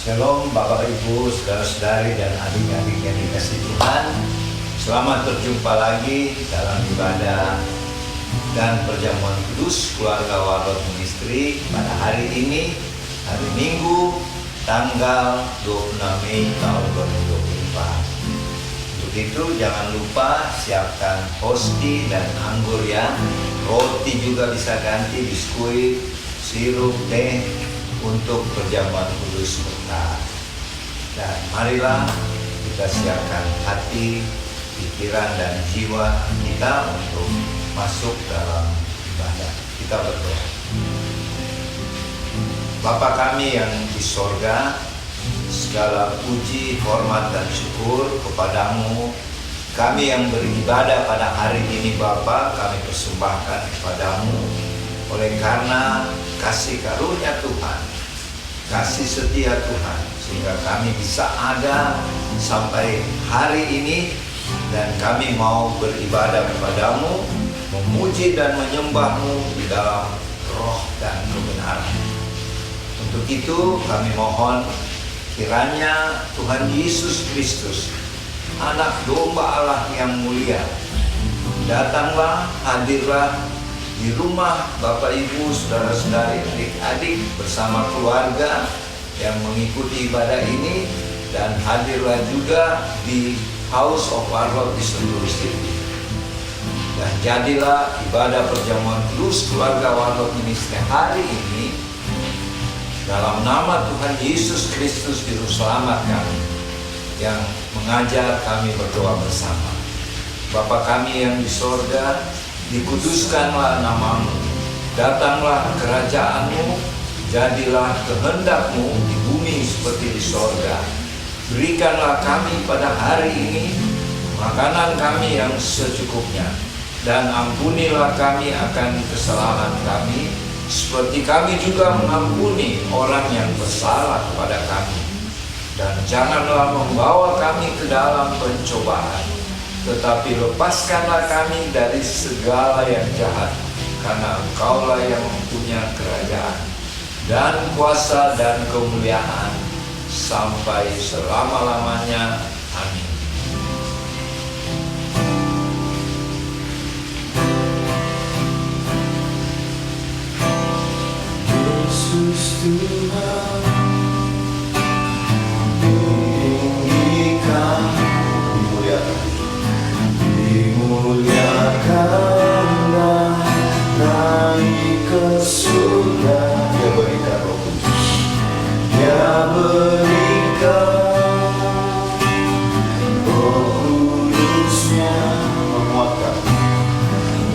Shalom Bapak Ibu, saudara-saudari dan adik-adik yang dikasihi Tuhan. Selamat berjumpa lagi dalam ibadah dan perjamuan kudus keluarga Warlot Ministry pada hari ini, hari Minggu, tanggal 26 Mei tahun 2024. Untuk itu jangan lupa siapkan hosti dan anggur ya. Roti juga bisa ganti, biskuit, sirup, teh untuk perjamuan kudus berkat. Dan marilah kita siapkan hati, pikiran dan jiwa kita untuk masuk dalam ibadah. Kita berdoa. Bapa kami yang di sorga, segala puji, hormat dan syukur kepadamu. Kami yang beribadah pada hari ini Bapa, kami persembahkan kepadamu oleh karena kasih karunia Tuhan, kasih setia Tuhan, sehingga kami bisa ada sampai hari ini, dan kami mau beribadah kepadamu, memuji dan menyembahmu di dalam roh dan kebenaran. Untuk itu kami mohon kiranya Tuhan Yesus Kristus, Anak Domba Allah yang mulia, datanglah, hadirlah di rumah Bapak Ibu, saudara-saudari, adik-adik bersama keluarga yang mengikuti ibadah ini, dan hadirlah juga di House of Warlot di Sentul City. Dan jadilah ibadah perjamuan kudus keluarga Warlot Ministry hari ini dalam nama Tuhan Yesus Kristus Juru Selamat kami yang mengajar kami berdoa bersama. Bapa kami yang di sorga, dikuduskanlah namamu, datanglah kerajaanmu, jadilah kehendakmu di bumi seperti di sorga. Berikanlah kami pada hari ini makanan kami yang secukupnya, dan ampunilah kami akan kesalahan kami, seperti kami juga mengampuni orang yang bersalah kepada kami. Dan janganlah membawa kami ke dalam pencobaan, tetapi lepaskanlah kami dari segala yang jahat, karena Engkaulah yang mempunyai kerajaan dan kuasa dan kemuliaan sampai selama-lamanya. Amin. Yesus Tuhan, dimuliakanlah, naik ke surga. Dia berikan Roh Kudus, Dia berikan Roh Kudusnya,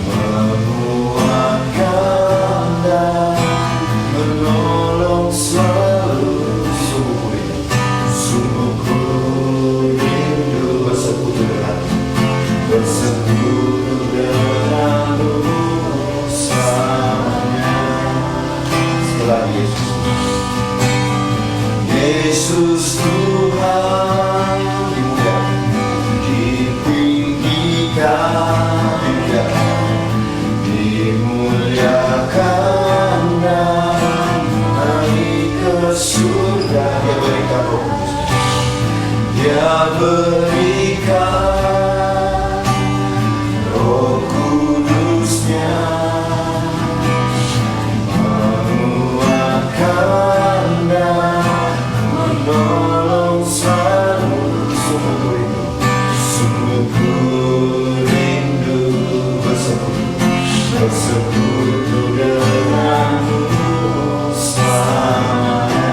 menguatkan dan menolong selalu. Sungguh rindu bersekutu denganmu selamanya. Setelah Yesus Tuhan, dimuliakan dan naik ke surga. Dia berikan Roh Kudusnya, Dia berikan Roh Kudusnya, menguatkan dan menolong selalu. Sungguh rindu bersekutu denganmu selamanya.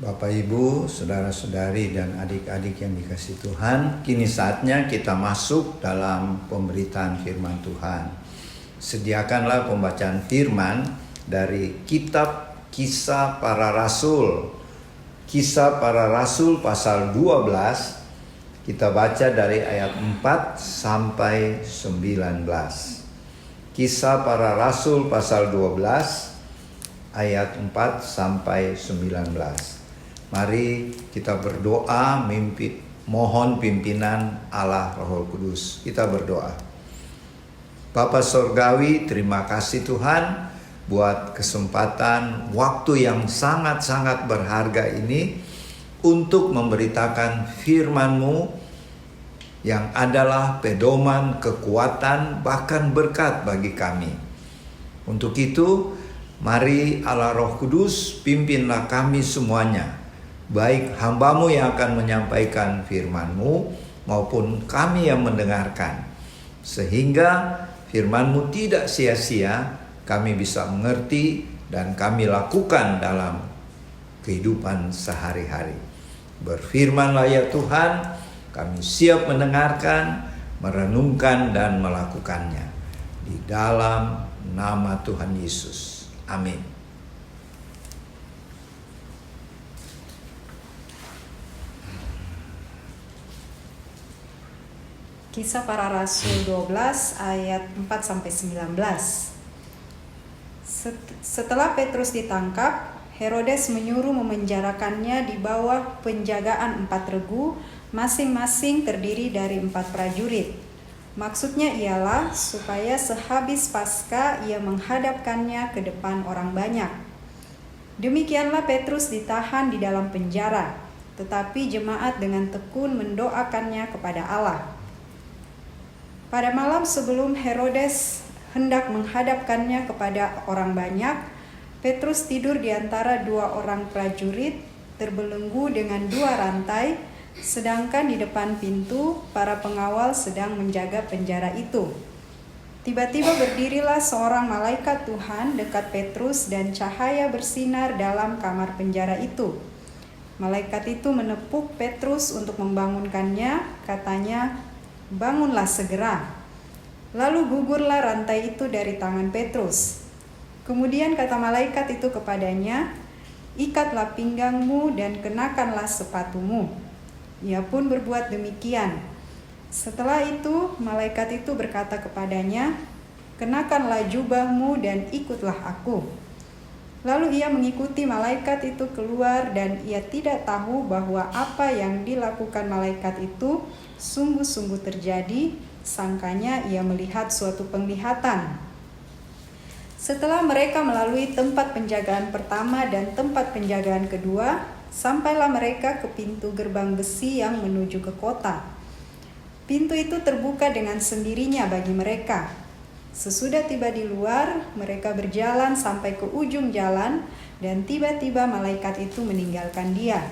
Bapak Ibu, saudara-saudari dan adik-adik yang dikasihi Tuhan, kini saatnya kita masuk dalam pemberitaan firman Tuhan. Sediakanlah pembacaan firman dari kitab Kisah Para Rasul. Kisah Para Rasul pasal 12, kita baca dari ayat 4 sampai 19. Kisah Para Rasul pasal 12 ayat 4 sampai 19. Mari kita berdoa mohon pimpinan Allah Roh Kudus. Kita berdoa. Bapa Sorgawi, terima kasih Tuhan buat kesempatan waktu yang sangat-sangat berharga ini untuk memberitakan firman-Mu yang adalah pedoman, kekuatan, bahkan berkat bagi kami. Untuk itu, mari Allah Roh Kudus pimpinlah kami semuanya, baik hamba-Mu yang akan menyampaikan firman-Mu maupun kami yang mendengarkan, sehingga firman-Mu tidak sia-sia, kami bisa mengerti dan kami lakukan dalam kehidupan sehari-hari. Berfirmanlah ya Tuhan, kami siap mendengarkan, merenungkan dan melakukannya. Di dalam nama Tuhan Yesus. Amin. Kisah Para Rasul 12 ayat 4 sampai 19. Setelah Petrus ditangkap, Herodes menyuruh memenjarakannya di bawah penjagaan 4 regu, masing-masing terdiri dari 4 prajurit. Maksudnya ialah supaya sehabis Paskah ia menghadapkannya ke depan orang banyak. Demikianlah Petrus ditahan di dalam penjara, tetapi jemaat dengan tekun mendoakannya kepada Allah. Pada malam sebelum Herodes hendak menghadapkannya kepada orang banyak, Petrus tidur di antara 2 orang prajurit, terbelenggu dengan 2 rantai, sedangkan di depan pintu para pengawal sedang menjaga penjara itu. Tiba-tiba berdirilah seorang malaikat Tuhan dekat Petrus dan cahaya bersinar dalam kamar penjara itu. Malaikat itu menepuk Petrus untuk membangunkannya, katanya, "Bangunlah segera." Lalu gugurlah rantai itu dari tangan Petrus. Kemudian kata malaikat itu kepadanya, "Ikatlah pinggangmu dan kenakanlah sepatumu." Ia pun berbuat demikian. Setelah itu, malaikat itu berkata kepadanya, "Kenakanlah jubahmu dan ikutlah aku." Lalu ia mengikuti malaikat itu keluar, dan ia tidak tahu bahwa apa yang dilakukan malaikat itu sungguh-sungguh terjadi. Sangkanya ia melihat suatu penglihatan. Setelah mereka melalui tempat penjagaan pertama dan tempat penjagaan kedua, sampailah mereka ke pintu gerbang besi yang menuju ke kota. Pintu itu terbuka dengan sendirinya bagi mereka. Sesudah tiba di luar, mereka berjalan sampai ke ujung jalan, dan tiba-tiba malaikat itu meninggalkan dia.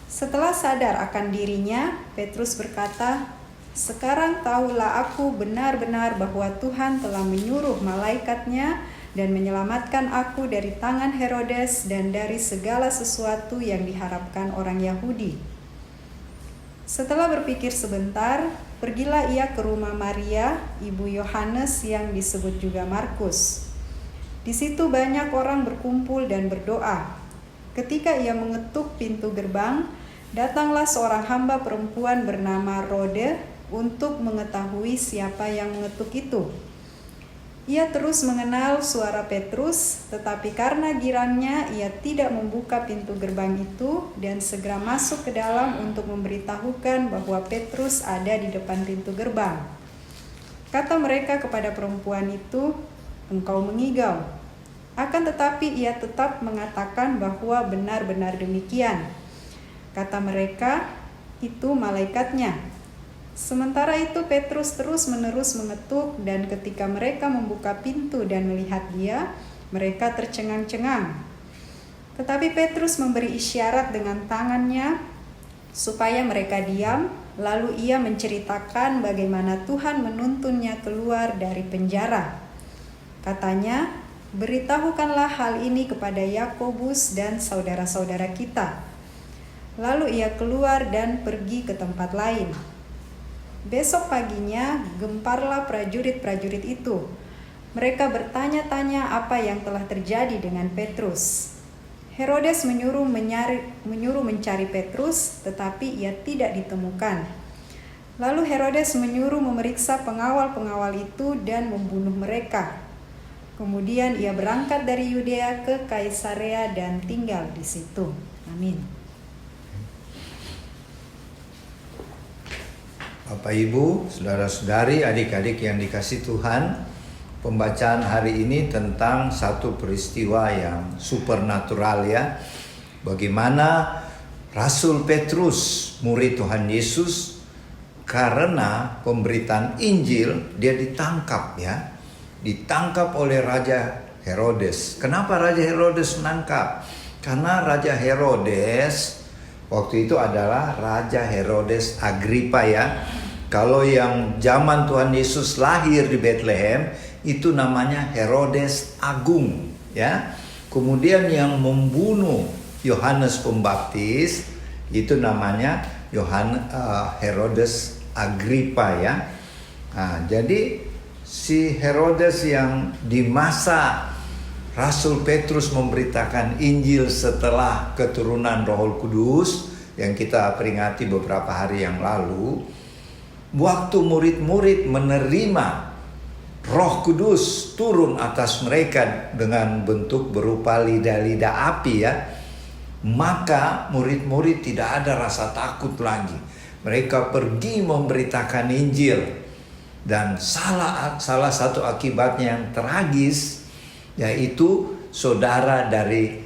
Setelah sadar akan dirinya, Petrus berkata, "Sekarang tahulah aku benar-benar bahwa Tuhan telah menyuruh malaikatnya dan menyelamatkan aku dari tangan Herodes dan dari segala sesuatu yang diharapkan orang Yahudi." Setelah berpikir sebentar, pergilah ia ke rumah Maria, ibu Yohanes yang disebut juga Markus. Di situ banyak orang berkumpul dan berdoa. Ketika ia mengetuk pintu gerbang, datanglah seorang hamba perempuan bernama Rode untuk mengetahui siapa yang mengetuk itu. Ia terus mengenal suara Petrus, tetapi karena girangnya ia tidak membuka pintu gerbang itu dan segera masuk ke dalam untuk memberitahukan bahwa Petrus ada di depan pintu gerbang. Kata mereka kepada perempuan itu, "Engkau mengigau." Akan tetapi ia tetap mengatakan bahwa benar-benar demikian. Kata mereka, "Itu malaikatnya." Sementara itu Petrus terus-menerus mengetuk, dan ketika mereka membuka pintu dan melihat dia, mereka tercengang-cengang. Tetapi Petrus memberi isyarat dengan tangannya supaya mereka diam, lalu ia menceritakan bagaimana Tuhan menuntunnya keluar dari penjara. Katanya, "Beritahukanlah hal ini kepada Yakobus dan saudara-saudara kita." Lalu ia keluar dan pergi ke tempat lain. Besok paginya gemparlah prajurit-prajurit itu. Mereka bertanya-tanya apa yang telah terjadi dengan Petrus. Herodes menyuruh mencari Petrus, tetapi ia tidak ditemukan. Lalu Herodes menyuruh memeriksa pengawal-pengawal itu dan membunuh mereka. Kemudian ia berangkat dari Yudea ke Kaisarea dan tinggal di situ. Amin. Bapak Ibu, saudara-saudari, adik-adik yang dikasihi Tuhan, pembacaan hari ini tentang satu peristiwa yang supernatural ya. Bagaimana Rasul Petrus, murid Tuhan Yesus, karena pemberitaan Injil dia ditangkap ya. Ditangkap oleh Raja Herodes. Kenapa Raja Herodes menangkap? Karena Raja Herodes waktu itu adalah Raja Herodes Agripa ya. Kalau yang zaman Tuhan Yesus lahir di Bethlehem itu namanya Herodes Agung ya. Kemudian yang membunuh Yohanes Pembaptis itu namanya Herodes Agripa ya. Nah, jadi si Herodes yang di masa Rasul Petrus memberitakan Injil setelah keturunan Roh Kudus yang kita peringati beberapa hari yang lalu, waktu murid-murid menerima Roh Kudus turun atas mereka dengan bentuk berupa lidah-lidah api ya, maka murid-murid tidak ada rasa takut lagi. Mereka pergi memberitakan Injil, dan salah satu akibatnya yang tragis yaitu saudara dari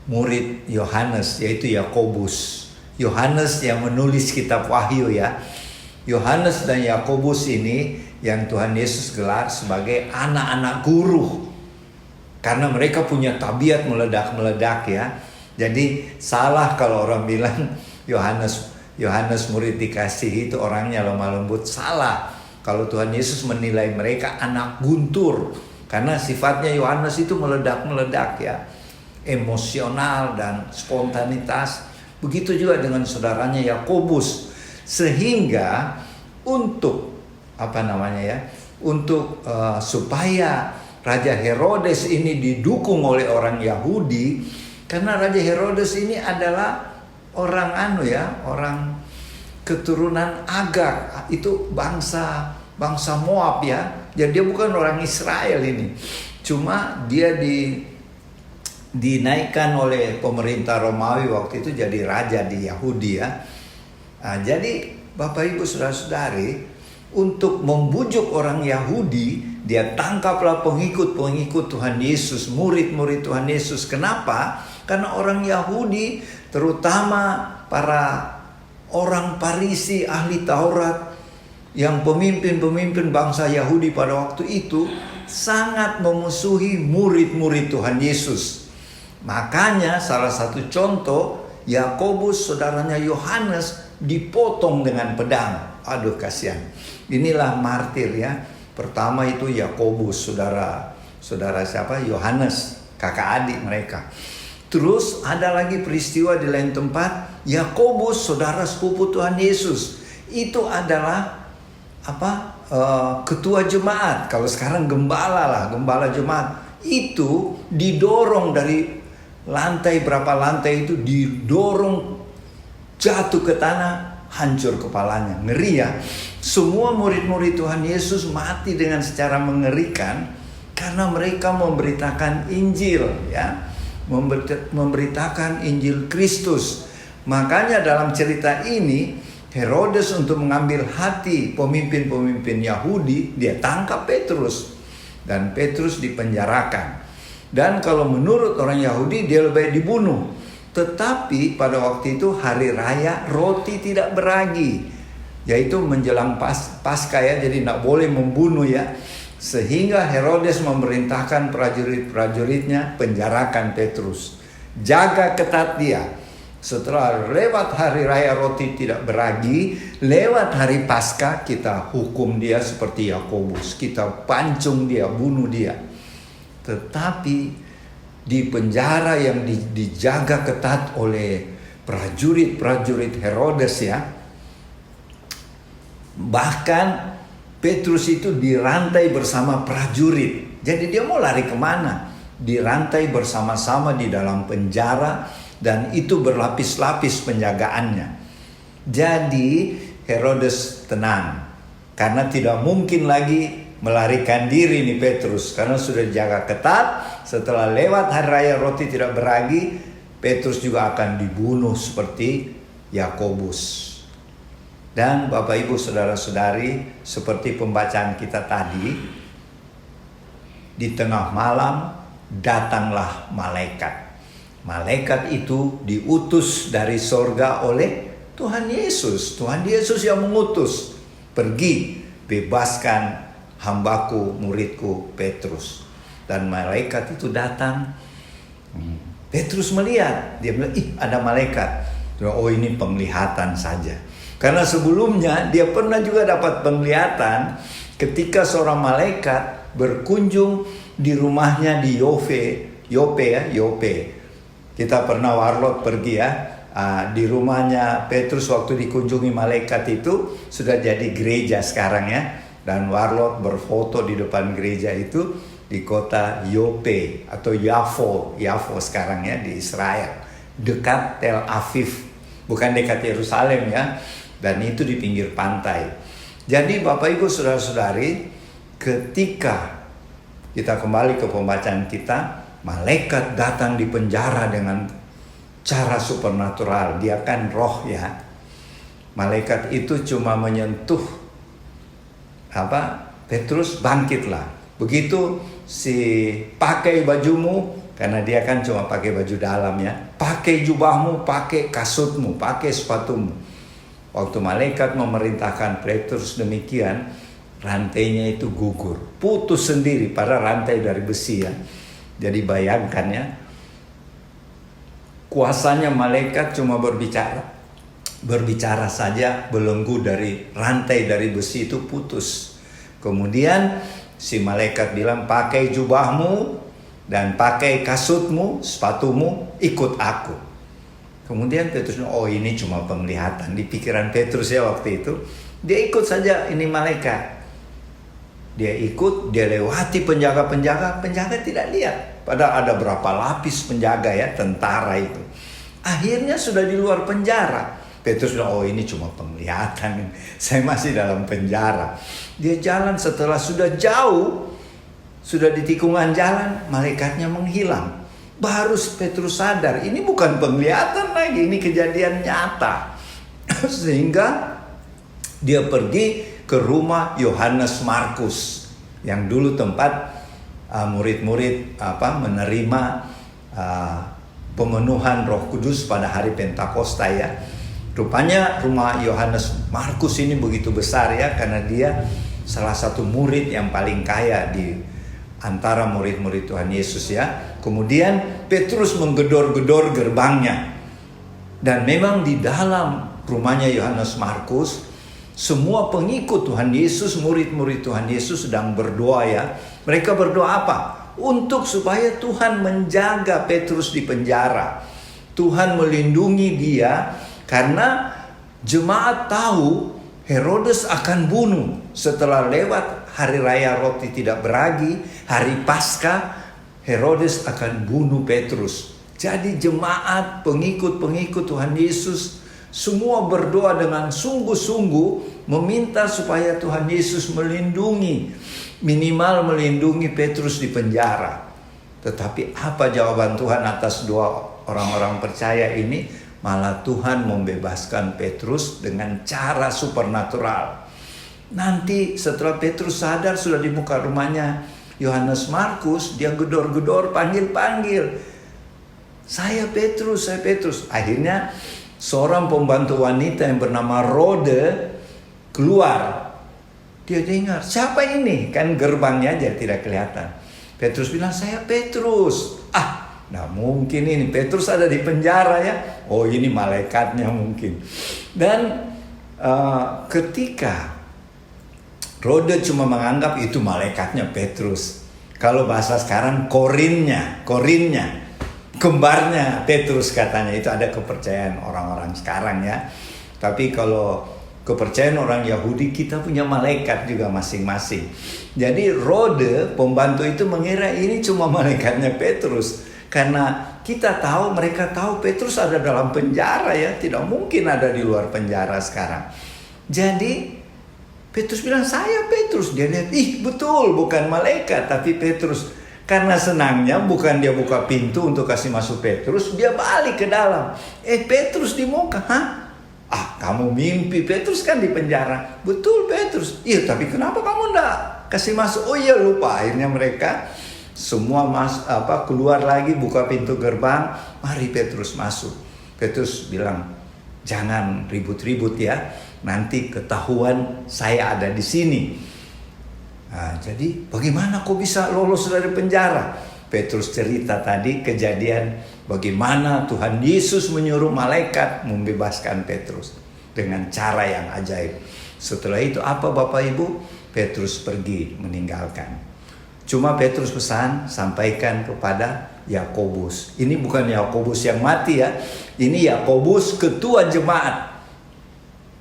murid Yohanes, yaitu Yakobus. Yohanes yang menulis kitab Wahyu ya. Yohanes dan Yakobus ini yang Tuhan Yesus gelar sebagai anak-anak guru. Karena mereka punya tabiat meledak-meledak ya. Jadi salah kalau orang bilang Yohanes murid dikasihi itu orangnya lemah lembut. Salah kalau Tuhan Yesus menilai mereka anak guntur. Karena sifatnya Yohanes itu meledak-meledak ya. emosional dan spontanitas. Begitu juga dengan saudaranya Yakobus. Sehingga untuk supaya Raja Herodes ini didukung oleh orang Yahudi, karena Raja Herodes ini adalah orang orang keturunan Agag, itu bangsa Moab ya. Jadi dia bukan orang Israel ini. Cuma dia dinaikkan oleh pemerintah Romawi waktu itu jadi raja di Yahudi ya. Jadi Bapak Ibu Saudara-saudari, untuk membujuk orang Yahudi, dia tangkaplah pengikut-pengikut Tuhan Yesus, murid-murid Tuhan Yesus. Kenapa? Karena orang Yahudi, terutama para orang Farisi, ahli Taurat, yang pemimpin-pemimpin bangsa Yahudi pada waktu itu, sangat memusuhi murid-murid Tuhan Yesus. Makanya salah satu contoh, Yakobus saudaranya Yohanes dipotong dengan pedang. Aduh kasihan. Inilah martir ya. Pertama itu Yakobus, saudara siapa? Yohanes, kakak adik mereka. Terus ada lagi peristiwa di lain tempat, Yakobus, saudara sepupu Tuhan Yesus. Itu adalah ketua jemaat. Kalau sekarang gembala jemaat. Itu didorong dari berapa lantai itu, didorong jatuh ke tanah, hancur kepalanya. Ngeri ya. Semua murid-murid Tuhan Yesus mati dengan secara mengerikan karena mereka memberitakan Injil ya. Memberitakan Injil Kristus. Makanya dalam cerita ini Herodes untuk mengambil hati pemimpin-pemimpin Yahudi, dia tangkap Petrus dan Petrus dipenjarakan. Dan kalau menurut orang Yahudi dia lebih baik dibunuh. Tetapi pada waktu itu hari raya roti tidak beragi, yaitu menjelang Paskah ya, jadi tidak boleh membunuh ya. Sehingga Herodes memerintahkan prajurit-prajuritnya penjarakan Petrus. Jaga ketat dia. Setelah lewat hari raya roti tidak beragi, lewat hari Paskah kita hukum dia seperti Yakobus. Kita pancung dia, bunuh dia. Tetapi di penjara yang dijaga ketat oleh prajurit-prajurit Herodes ya. Bahkan Petrus itu dirantai bersama prajurit. Jadi dia mau lari kemana? Dirantai bersama-sama di dalam penjara, dan itu berlapis-lapis penjagaannya. Jadi Herodes tenang, karena tidak mungkin lagi melarikan diri nih Petrus, karena sudah dijaga ketat. Setelah lewat hari raya roti tidak beragi, Petrus juga akan dibunuh seperti Yakobus. Dan Bapak Ibu Saudara-saudari, seperti pembacaan kita tadi, di tengah malam datanglah malaikat. Malaikat itu diutus dari sorga oleh Tuhan Yesus. Tuhan Yesus yang mengutus, pergi bebaskan hambaku, muridku Petrus. Dan malaikat itu datang. Petrus melihat, dia bilang, ada malaikat. Oh, ini penglihatan saja. Karena sebelumnya dia pernah juga dapat penglihatan ketika seorang malaikat berkunjung di rumahnya di Yope. Kita pernah warlot pergi ya. Di rumahnya Petrus waktu dikunjungi malaikat itu sudah jadi gereja sekarang ya. Dan warlot berfoto di depan gereja itu di kota Yope atau Yafo sekarang ya, di Israel, dekat Tel Aviv, bukan dekat Yerusalem ya. Dan itu di pinggir pantai. Jadi Bapak Ibu Saudara-saudari, ketika kita kembali ke pembacaan kita, malaikat datang di penjara dengan cara supernatural. Dia kan roh ya. Malaikat itu cuma menyentuh Petrus, bangkitlah. Begitu pakai bajumu, karena dia kan cuma pakai baju dalam ya. Pakai jubahmu, pakai kasutmu, pakai sepatumu. Waktu malaikat memerintahkan Petrus demikian, rantainya itu gugur, putus sendiri, pada rantai dari besi ya. Jadi bayangkan ya, kuasanya malaikat cuma berbicara saja, belenggu dari rantai dari besi itu putus. Kemudian si malaikat bilang, pakai jubahmu, dan pakai kasutmu, sepatumu, ikut aku. Kemudian Petrus, oh ini cuma penglihatan. Di pikiran Petrus ya waktu itu, dia ikut saja ini malaikat. Dia ikut, dia lewati penjaga tidak lihat. Padahal ada berapa lapis penjaga ya, tentara itu. Akhirnya sudah di luar penjara. Petrus bilang, oh ini cuma penglihatan, saya masih dalam penjara. Dia jalan, setelah sudah jauh, sudah di tikungan jalan, malaikatnya menghilang. Baru Petrus sadar, ini bukan penglihatan lagi, ini kejadian nyata. Sehingga dia pergi ke rumah Yohanes Markus, yang dulu tempat murid-murid menerima pemenuhan Roh Kudus pada hari Pentakosta ya. Rupanya rumah Yohanes Markus ini begitu besar ya, karena dia salah satu murid yang paling kaya di antara murid-murid Tuhan Yesus ya. Kemudian Petrus menggedor-gedor gerbangnya. Dan memang di dalam rumahnya Yohanes Markus, semua pengikut Tuhan Yesus, murid-murid Tuhan Yesus sedang berdoa ya. Mereka berdoa apa? Untuk supaya Tuhan menjaga Petrus di penjara. Tuhan melindungi dia. Karena jemaat tahu Herodes akan bunuh setelah lewat hari raya roti tidak beragi, hari Paskah, Herodes akan bunuh Petrus. Jadi jemaat, pengikut-pengikut Tuhan Yesus semua berdoa dengan sungguh-sungguh meminta supaya Tuhan Yesus melindungi, minimal melindungi Petrus di penjara. Tetapi apa jawaban Tuhan atas dua orang-orang percaya ini? Malah Tuhan membebaskan Petrus dengan cara supernatural. Nanti setelah Petrus sadar sudah di muka rumahnya Yohanes Markus, dia gedor-gedor, panggil-panggil. Saya Petrus, saya Petrus. Akhirnya seorang pembantu wanita yang bernama Rode keluar. Dia dengar, siapa ini? Kan gerbangnya aja tidak kelihatan. Petrus bilang, saya Petrus. Nah mungkin ini Petrus ada di penjara ya. Oh ini malaikatnya mungkin. Dan ketika Rode cuma menganggap itu malaikatnya Petrus. Kalau bahasa sekarang korinnya, kembarnya Petrus katanya. Itu ada kepercayaan orang-orang sekarang ya. Tapi kalau kepercayaan orang Yahudi, kita punya malaikat juga masing-masing. Jadi Rode pembantu itu mengira ini cuma malaikatnya Petrus. Karena mereka tahu Petrus ada dalam penjara ya. Tidak mungkin ada di luar penjara sekarang. Jadi Petrus bilang, saya Petrus. Dia lihat, betul bukan malaikat tapi Petrus. Karena senangnya bukan dia buka pintu untuk kasih masuk Petrus. Dia balik ke dalam. Petrus di muka. Kamu mimpi, Petrus kan di penjara. Betul Petrus. Iya tapi kenapa kamu enggak kasih masuk? Oh iya lupa. Akhirnya mereka semua keluar lagi, buka pintu gerbang, mari Petrus masuk. Petrus bilang, jangan ribut-ribut ya, nanti ketahuan saya ada di sini. Nah, jadi bagaimana kok bisa lolos dari penjara? Petrus cerita tadi kejadian bagaimana Tuhan Yesus menyuruh malaikat membebaskan Petrus dengan cara yang ajaib. Setelah itu apa Bapak Ibu? Petrus pergi meninggalkan. Cuma Petrus pesan, sampaikan kepada Yakobus. Ini bukan Yakobus yang mati ya. Ini Yakobus ketua jemaat.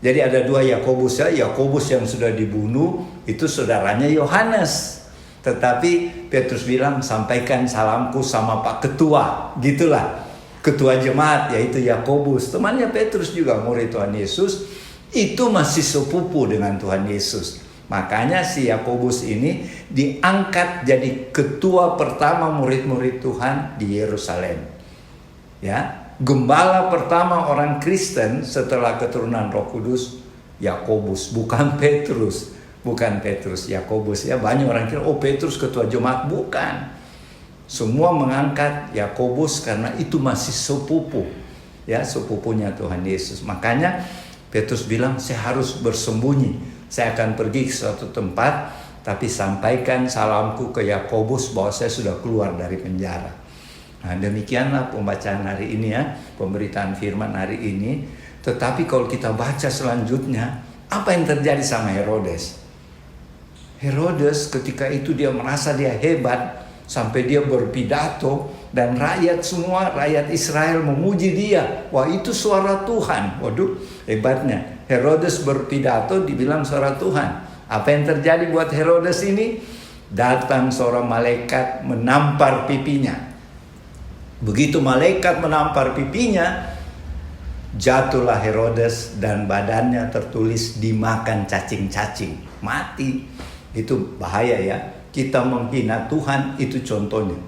Jadi ada dua Yakobus ya. Yakobus yang sudah dibunuh itu saudaranya Yohanes. Tetapi Petrus bilang, sampaikan salamku sama Pak Ketua. Gitulah. Ketua jemaat yaitu Yakobus. Temannya Petrus juga murid Tuhan Yesus. Itu masih sepupu dengan Tuhan Yesus. Makanya si Yakobus ini diangkat jadi ketua pertama murid-murid Tuhan di Yerusalem. Ya, gembala pertama orang Kristen setelah keturunan Roh Kudus Yakobus, bukan Petrus. Bukan Petrus, Yakobus ya. Banyak orang kira Petrus ketua jemaat, bukan. Semua mengangkat Yakobus karena itu masih sepupu. Ya, sepupunya Tuhan Yesus. Makanya Petrus bilang, saya harus bersembunyi. Saya akan pergi ke suatu tempat, tapi sampaikan salamku ke Yakobus bahwa saya sudah keluar dari penjara. Nah, demikianlah pembacaan hari ini ya, pemberitaan firman hari ini. Tetapi kalau kita baca selanjutnya, apa yang terjadi sama Herodes? Herodes ketika itu dia merasa dia hebat, sampai dia berpidato dan rakyat Israel memuji dia. Wah, itu suara Tuhan. Waduh, hebatnya. Herodes berpidato dibilang suara Tuhan. Apa yang terjadi buat Herodes ini? Datang seorang malaikat menampar pipinya. Begitu malaikat menampar pipinya, jatuhlah Herodes dan badannya tertulis dimakan cacing-cacing. Mati. Itu bahaya ya. Kita menghina Tuhan, itu contohnya.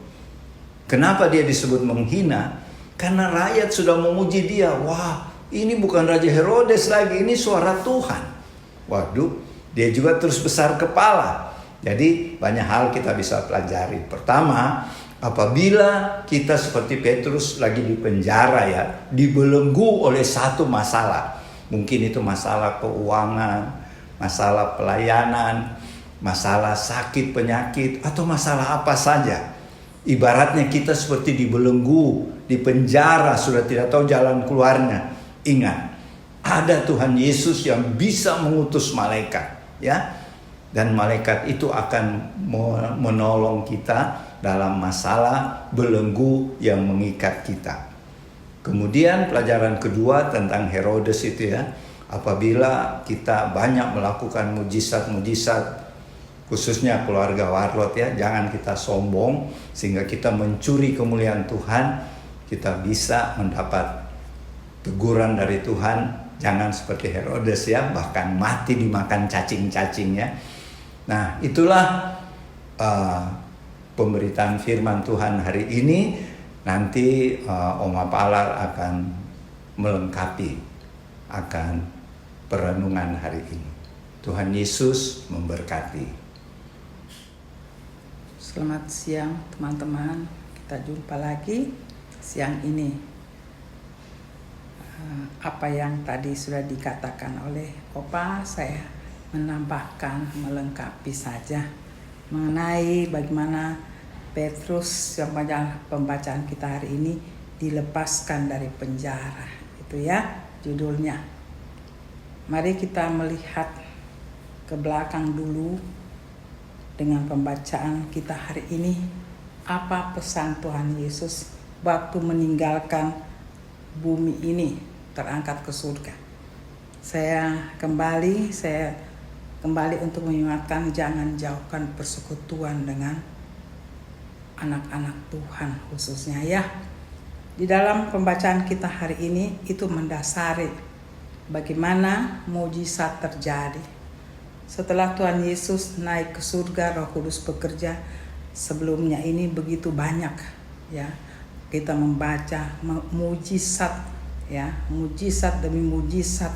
Kenapa dia disebut menghina? Karena rakyat sudah memuji dia. Wah, ini bukan Raja Herodes lagi, ini suara Tuhan. Waduh, dia juga terus besar kepala. Jadi banyak hal kita bisa pelajari. Pertama, apabila kita seperti Petrus lagi di penjara ya, dibelenggu oleh satu masalah. Mungkin itu masalah keuangan, masalah pelayanan, masalah sakit, penyakit, atau masalah apa saja. Ibaratnya kita seperti dibelenggu, di penjara, sudah tidak tahu jalan keluarnya. Ingat, ada Tuhan Yesus yang bisa mengutus malaikat, ya. Dan malaikat itu akan menolong kita dalam masalah belenggu yang mengikat kita. Kemudian pelajaran kedua tentang Herodes itu ya, apabila kita banyak melakukan mujizat-mujizat, khususnya keluarga Warlot ya, jangan kita sombong sehingga kita mencuri kemuliaan Tuhan. Kita bisa mendapat teguran dari Tuhan, jangan seperti Herodes ya, bahkan mati dimakan cacing-cacing ya. Nah, itulah pemberitaan firman Tuhan hari ini. Nanti Oma Palar akan melengkapi akan perenungan hari ini. Tuhan Yesus memberkati. Selamat siang teman-teman, kita jumpa lagi siang ini. Apa yang tadi sudah dikatakan oleh Opa, saya menambahkan, melengkapi saja mengenai bagaimana Petrus yang pembacaan kita hari ini dilepaskan dari penjara. Itu ya judulnya. Mari kita melihat ke belakang dulu dengan pembacaan kita hari ini. Apa pesan Tuhan Yesus waktu meninggalkan bumi ini, terangkat ke surga? Saya kembali untuk mengingatkan, jangan jauhkan persekutuan dengan anak-anak Tuhan khususnya ya. Di dalam pembacaan kita hari ini itu mendasari bagaimana mujizat terjadi. Setelah Tuhan Yesus naik ke surga, Roh Kudus bekerja. Sebelumnya ini begitu banyak ya. Kita membaca mujizat ya, mujizat demi mujizat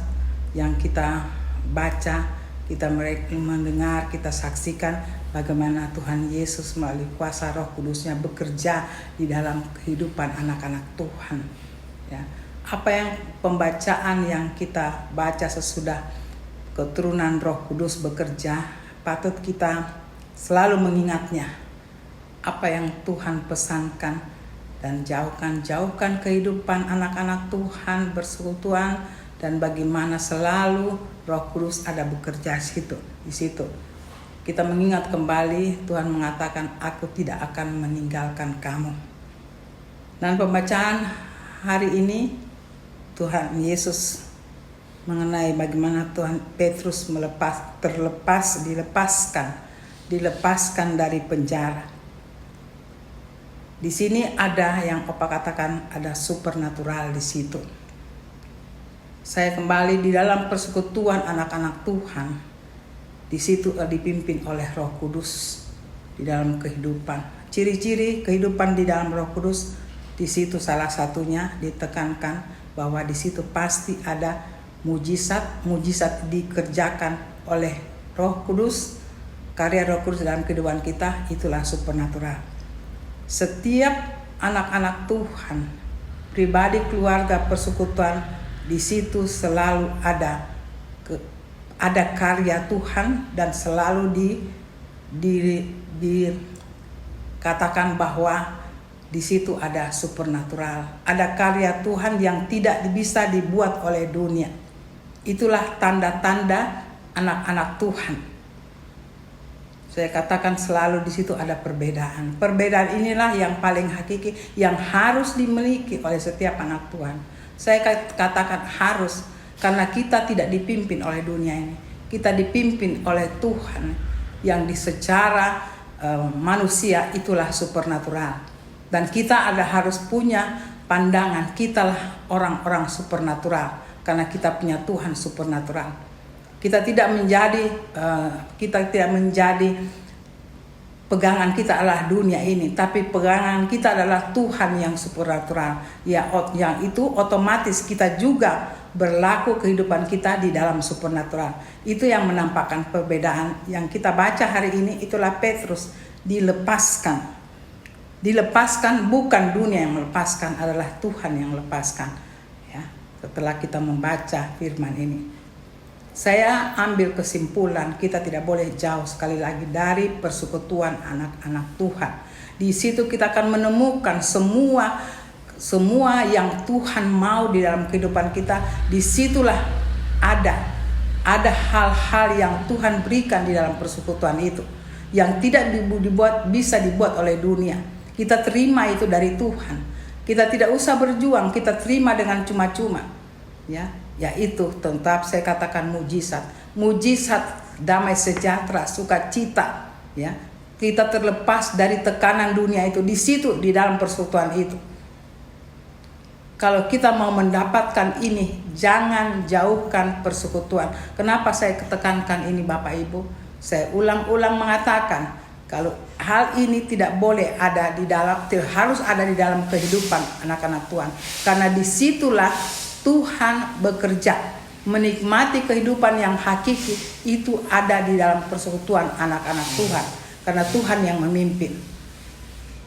yang kita baca, kita mendengar, kita saksikan bagaimana Tuhan Yesus melalui kuasa Roh Kudusnya bekerja di dalam kehidupan anak-anak Tuhan ya. Apa yang pembacaan yang kita baca sesudah keturunan Roh Kudus bekerja, patut kita selalu mengingatnya apa yang Tuhan pesankan, dan jauhkan kehidupan anak-anak Tuhan bersekutuan, dan bagaimana selalu Roh Kudus ada bekerja di situ. Kita mengingat kembali Tuhan mengatakan, aku tidak akan meninggalkan kamu. Dan pembacaan hari ini Tuhan Yesus mengenai bagaimana Tuhan Petrus dilepaskan dari penjara. Di sini ada yang Opa katakan ada supernatural di situ. Saya kembali di dalam persekutuan anak-anak Tuhan. Di situ dipimpin oleh Roh Kudus di dalam kehidupan. Ciri-ciri kehidupan di dalam Roh Kudus di situ salah satunya ditekankan bahwa di situ pasti ada mujizat dikerjakan oleh Roh Kudus. Karya Roh Kudus dalam kehidupan kita itulah supernatural. Setiap anak-anak Tuhan, pribadi, keluarga, persekutuan, di situ selalu ada karya Tuhan, dan selalu dikatakan bahwa di situ ada supernatural, ada karya Tuhan yang tidak bisa dibuat oleh dunia. Itulah tanda-tanda anak-anak Tuhan. Saya katakan selalu di situ ada perbedaan. Perbedaan inilah yang paling hakiki, yang harus dimiliki oleh setiap anak Tuhan. Saya katakan harus, karena kita tidak dipimpin oleh dunia ini. Kita dipimpin oleh Tuhan yang secara manusia itulah supernatural. Dan kita harus punya pandangan, kitalah orang-orang supernatural, karena kita punya Tuhan supernatural. Kita tidak menjadi pegangan kita adalah dunia ini, tapi pegangan kita adalah Tuhan yang supernatural. Yang itu otomatis kita juga berlaku kehidupan kita di dalam supernatural. Itu yang menampakkan perbedaan yang kita baca hari ini. Itulah Petrus dilepaskan. Dilepaskan, bukan dunia yang melepaskan, adalah Tuhan yang melepaskan. Ya, setelah kita membaca firman ini, saya ambil kesimpulan kita tidak boleh jauh sekali lagi dari persekutuan anak-anak Tuhan. Di situ kita akan menemukan semua yang Tuhan mau di dalam kehidupan kita. Disitulah ada hal-hal yang Tuhan berikan di dalam persekutuan itu, yang tidak bisa dibuat oleh dunia. Kita terima itu dari Tuhan. Kita tidak usah berjuang, kita terima dengan cuma-cuma. Yaitu tetap saya katakan mujizat damai sejahtera, sukacita. Kita terlepas dari tekanan dunia itu, di situ di dalam persekutuan itu. Kalau kita mau mendapatkan ini, jangan jauhkan persekutuan. Kenapa saya tekankan ini Bapak Ibu? Saya ulang-ulang mengatakan, kalau hal ini tidak boleh ada di dalam, harus ada di dalam kehidupan anak-anak Tuhan. Karena disitulah Tuhan bekerja. Menikmati kehidupan yang hakiki itu ada di dalam persekutuan anak-anak Tuhan. Karena Tuhan yang memimpin.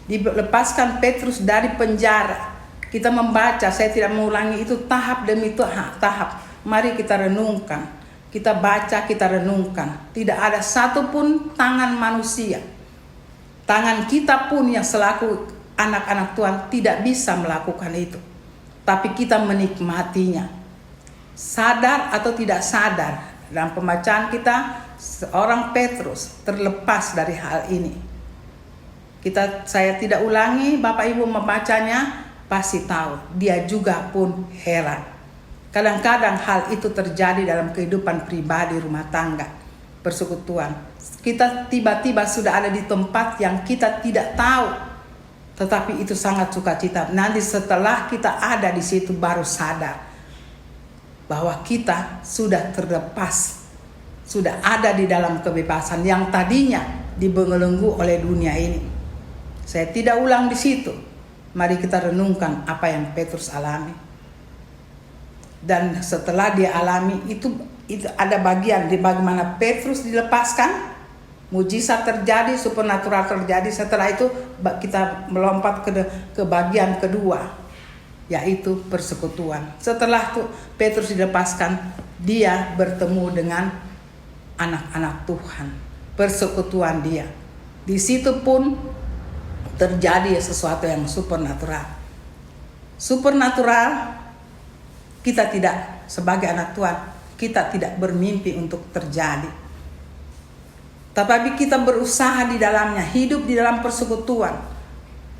Dilepaskan Petrus dari penjara. Kita membaca, saya tidak mengulangi itu tahap demi tahap. Mari kita renungkan. Kita baca, kita renungkan. Tidak ada satupun tangan manusia. Tangan kita pun yang selaku anak-anak Tuhan tidak bisa melakukan itu. Tapi kita menikmatinya. Sadar atau tidak sadar, dalam pembacaan kita, seorang Petrus terlepas dari hal ini. Saya tidak ulangi, Bapak Ibu membacanya pasti tahu. Dia juga pun heran. Kadang-kadang hal itu terjadi dalam kehidupan pribadi, rumah tangga, persekutuan. Kita tiba-tiba sudah ada di tempat yang kita tidak tahu. Tetapi itu sangat sukacita. Nanti setelah kita ada di situ baru sadar bahwa kita sudah terlepas, sudah ada di dalam kebebasan yang tadinya dibelenggu oleh dunia ini. Saya tidak ulang di situ. Mari kita renungkan apa yang Petrus alami. Dan setelah dia alami itu ada bagian di bagaimana Petrus dilepaskan. Mujizat terjadi, supernatural terjadi. Setelah itu kita melompat ke bagian kedua, yaitu persekutuan. Setelah itu Petrus dilepaskan, dia bertemu dengan anak-anak Tuhan. Persekutuan dia. Di situ pun terjadi sesuatu yang supernatural. Supernatural kita tidak, sebagai anak Tuhan, kita tidak bermimpi untuk terjadi. Tetapi kita berusaha di dalamnya, hidup di dalam persekutuan.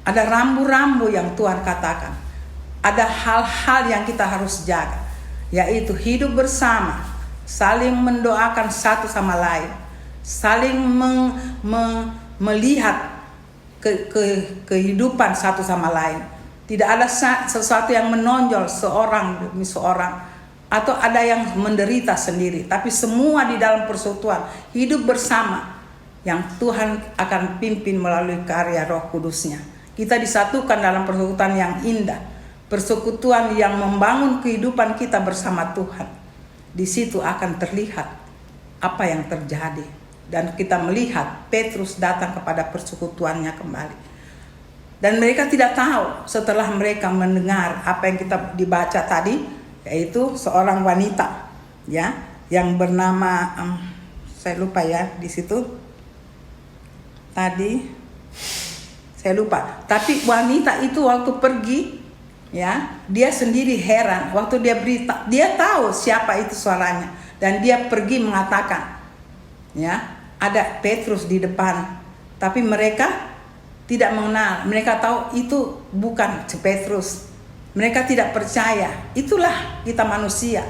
Ada rambu-rambu yang Tuhan katakan. Ada hal-hal yang kita harus jaga, yaitu hidup bersama, saling mendoakan satu sama lain, saling melihat kehidupan satu sama lain. Tidak ada sesuatu yang menonjol seorang demi seorang, atau ada yang menderita sendiri, tapi semua di dalam persekutuan, hidup bersama yang Tuhan akan pimpin melalui karya Roh Kudus-Nya. Kita disatukan dalam persekutuan yang indah, persekutuan yang membangun kehidupan kita bersama Tuhan. Di situ akan terlihat apa yang terjadi, dan kita melihat Petrus datang kepada persekutuannya kembali. Dan mereka tidak tahu setelah mereka mendengar apa yang kita dibaca tadi, yaitu seorang wanita yang bernama saya lupa di situ tadi, saya lupa. Tapi wanita itu waktu pergi dia sendiri heran. Waktu dia berita, dia tahu siapa itu suaranya, dan dia pergi mengatakan ada Petrus di depan, tapi mereka tidak mengenal. Mereka tahu itu bukan Petrus. Mereka tidak percaya. Itulah kita manusia.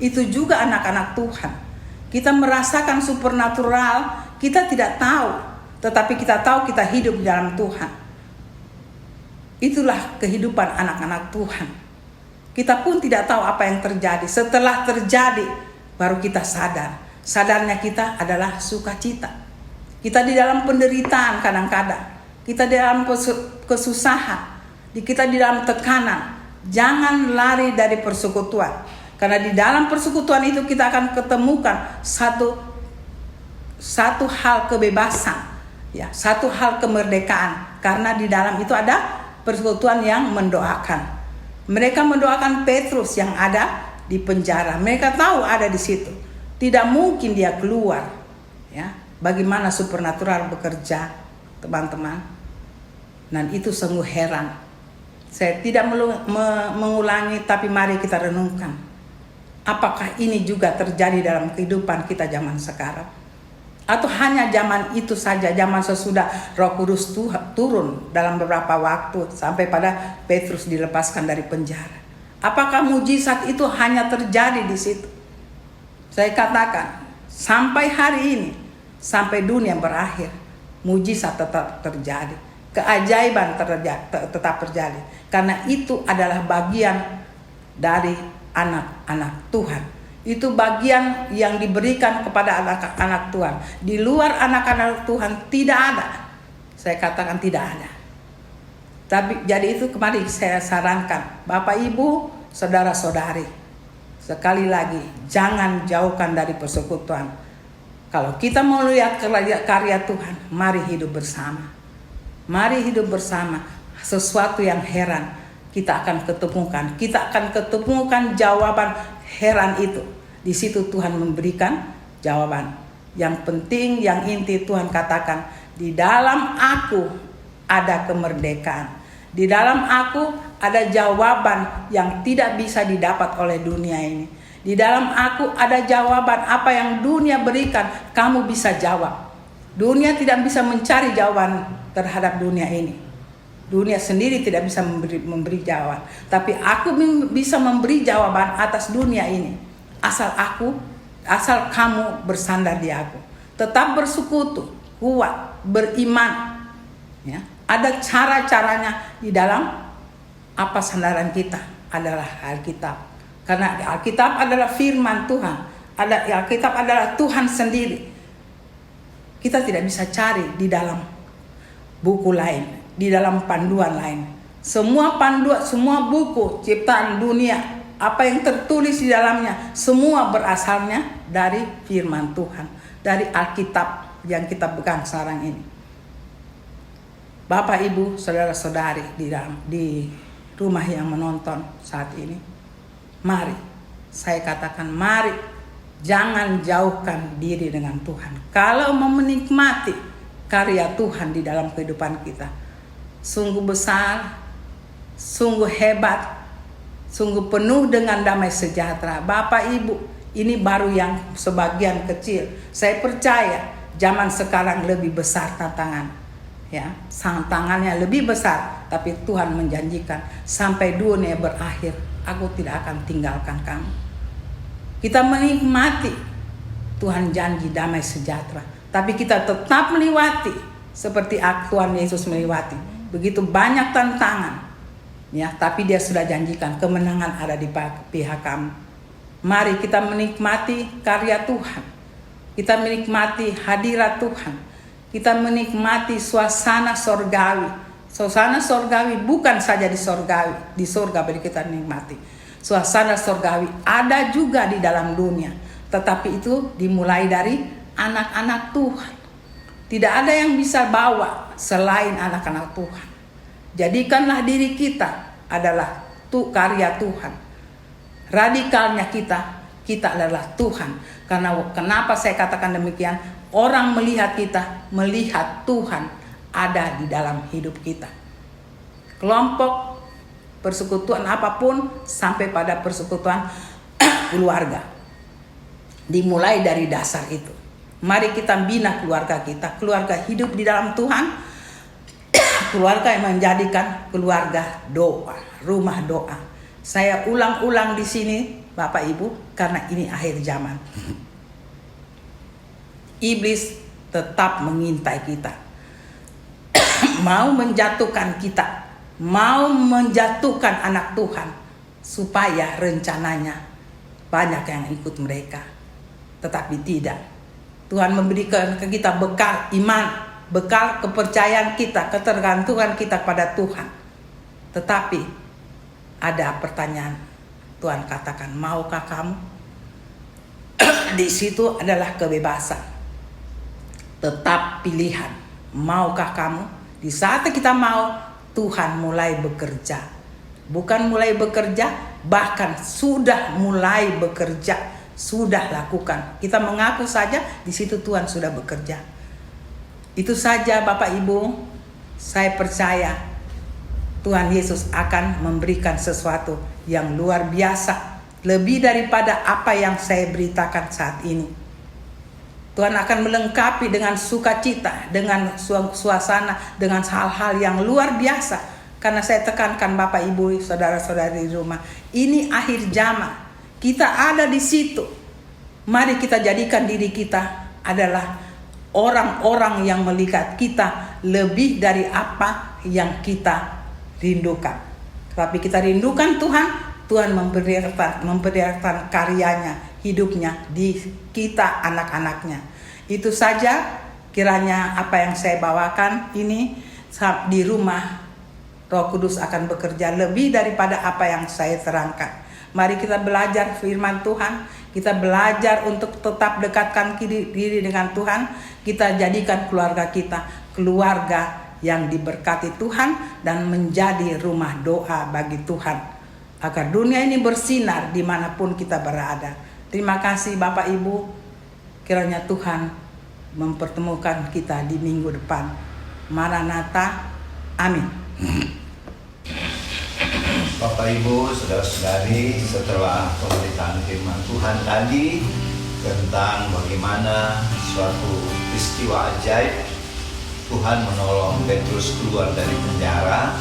Itu juga anak-anak Tuhan. Kita merasakan supernatural, kita tidak tahu, tetapi kita tahu kita hidup di dalam Tuhan. Itulah kehidupan anak-anak Tuhan. Kita pun tidak tahu apa yang terjadi. Setelah terjadi, baru kita sadar. Sadarnya kita adalah sukacita. Kita di dalam penderitaan kadang-kadang. Kita di dalam kesusahan. Kita di dalam tekanan. Jangan lari dari persekutuan. Karena di dalam persekutuan itu kita akan ketemukan satu hal kebebasan. Ya, satu hal kemerdekaan. Karena di dalam itu ada persekutuan yang mendoakan. Mereka mendoakan Petrus yang ada di penjara. Mereka tahu ada di situ. Tidak mungkin dia keluar. Ya, bagaimana supernatural bekerja, teman-teman. Dan itu sungguh heran. Saya tidak mengulangi, tapi mari kita renungkan. Apakah ini juga terjadi dalam kehidupan kita zaman sekarang? Atau hanya zaman itu saja, zaman sesudah Roh Kudus turun dalam beberapa waktu sampai pada Petrus dilepaskan dari penjara. Apakah mujizat itu hanya terjadi di situ? Saya katakan, sampai hari ini, sampai dunia berakhir, mujizat tetap terjadi. Keajaiban tetap terjadi. Karena itu adalah bagian dari anak-anak Tuhan. Itu bagian yang diberikan kepada anak-anak Tuhan. Di luar anak-anak Tuhan tidak ada. Saya katakan tidak ada. Tapi jadi itu kemarin saya sarankan, Bapak Ibu, saudara-saudari, sekali lagi jangan jauhkan dari persekutuan. Kalau kita mau lihat karya Tuhan, mari hidup bersama. Mari hidup bersama. Sesuatu yang heran kita akan ketemukan. Kita akan ketemukan jawaban heran itu. Di situ Tuhan memberikan jawaban. Yang penting, yang inti Tuhan katakan, di dalam aku ada kemerdekaan. Di dalam aku ada jawaban yang tidak bisa didapat oleh dunia ini. Di dalam aku ada jawaban apa yang dunia berikan, kamu bisa jawab. Dunia tidak bisa mencari jawaban terhadap dunia ini. Dunia sendiri tidak bisa memberi jawaban. Tapi aku bisa memberi jawaban atas dunia ini. Asal kamu bersandar di aku. Tetap bersekutu, kuat, beriman. Ya. Ada cara-caranya di dalam apa sandaran kita adalah Alkitab. Karena Alkitab adalah firman Tuhan. Alkitab adalah Tuhan sendiri. Kita tidak bisa cari di dalam buku lain, di dalam panduan lain. Semua panduan, semua buku ciptaan dunia, apa yang tertulis di dalamnya, semua berasalnya dari firman Tuhan, dari Alkitab yang kita pegang sekarang ini. Bapak, Ibu, saudara-saudari di rumah yang menonton saat ini, mari, saya katakan mari, jangan jauhkan diri dengan Tuhan. Kalau mau menikmati karya Tuhan di dalam kehidupan kita, sungguh besar, sungguh hebat, sungguh penuh dengan damai sejahtera. Bapak Ibu, ini baru yang sebagian kecil. Saya percaya zaman sekarang lebih besar tantangan. Ya, tantangannya lebih besar, tapi Tuhan menjanjikan sampai dunia berakhir, aku tidak akan tinggalkan kamu. Kita menikmati, Tuhan janji damai sejahtera, tapi kita tetap melewati seperti Tuhan Yesus melewati. Begitu banyak tantangan, ya, tapi Dia sudah janjikan kemenangan ada di pihak kamu. Mari kita menikmati karya Tuhan. Kita menikmati hadirat Tuhan. Kita menikmati suasana sorgawi. Suasana sorgawi bukan saja di surga bagi kita nikmati. Suasana sorgawi ada juga di dalam dunia. Tetapi itu dimulai dari anak-anak Tuhan. Tidak ada yang bisa bawa selain anak-anak Tuhan. Jadikanlah diri kita adalah karya Tuhan. Radikalnya kita adalah Tuhan. Karena kenapa saya katakan demikian? Orang melihat kita, melihat Tuhan ada di dalam hidup kita. Kelompok, persekutuan apapun, sampai pada persekutuan keluarga. Dimulai dari dasar itu. Mari kita bina keluarga kita, keluarga hidup di dalam Tuhan, keluarga yang menjadikan keluarga doa, rumah doa. Saya ulang-ulang di sini, Bapak Ibu, karena ini akhir zaman. Iblis tetap mengintai kita, mau menjatuhkan kita, mau menjatuhkan anak Tuhan, supaya rencananya banyak yang ikut mereka. Tetapi tidak. Tuhan memberikan ke kita bekal iman, bekal kepercayaan kita, ketergantungan kita pada Tuhan. Tetapi ada pertanyaan. Tuhan katakan, maukah kamu? Di situ adalah kebebasan. Tetap pilihan. Maukah kamu? Di saat kita mau, Tuhan mulai bekerja. Bukan mulai bekerja, bahkan sudah mulai bekerja. Sudah lakukan. Kita mengaku saja, di situ Tuhan sudah bekerja. Itu saja Bapak Ibu, saya percaya Tuhan Yesus akan memberikan sesuatu yang luar biasa, lebih daripada apa yang saya beritakan saat ini. Tuhan akan melengkapi dengan sukacita, dengan suasana, dengan hal-hal yang luar biasa. Karena saya tekankan Bapak Ibu, saudara-saudari di rumah, ini akhir zaman. Kita ada di situ. Mari kita jadikan diri kita adalah orang-orang yang melihat kita lebih dari apa yang kita rindukan. Tapi kita rindukan Tuhan, Tuhan memperlihatkan karyanya, hidupnya di kita anak-anaknya. Itu saja kiranya apa yang saya bawakan ini di rumah, Roh Kudus akan bekerja lebih daripada apa yang saya terangkan. Mari kita belajar firman Tuhan. Kita belajar untuk tetap dekatkan diri dengan Tuhan. Kita jadikan keluarga kita keluarga yang diberkati Tuhan dan menjadi rumah doa bagi Tuhan. Agar dunia ini bersinar dimanapun kita berada. Terima kasih Bapak Ibu. Kiranya Tuhan mempertemukan kita di minggu depan. Maranatha. Amin. Bapak Ibu, saudara-saudari, setelah pemberitaan firman Tuhan tadi tentang bagaimana suatu peristiwa ajaib Tuhan menolong Petrus keluar dari penjara,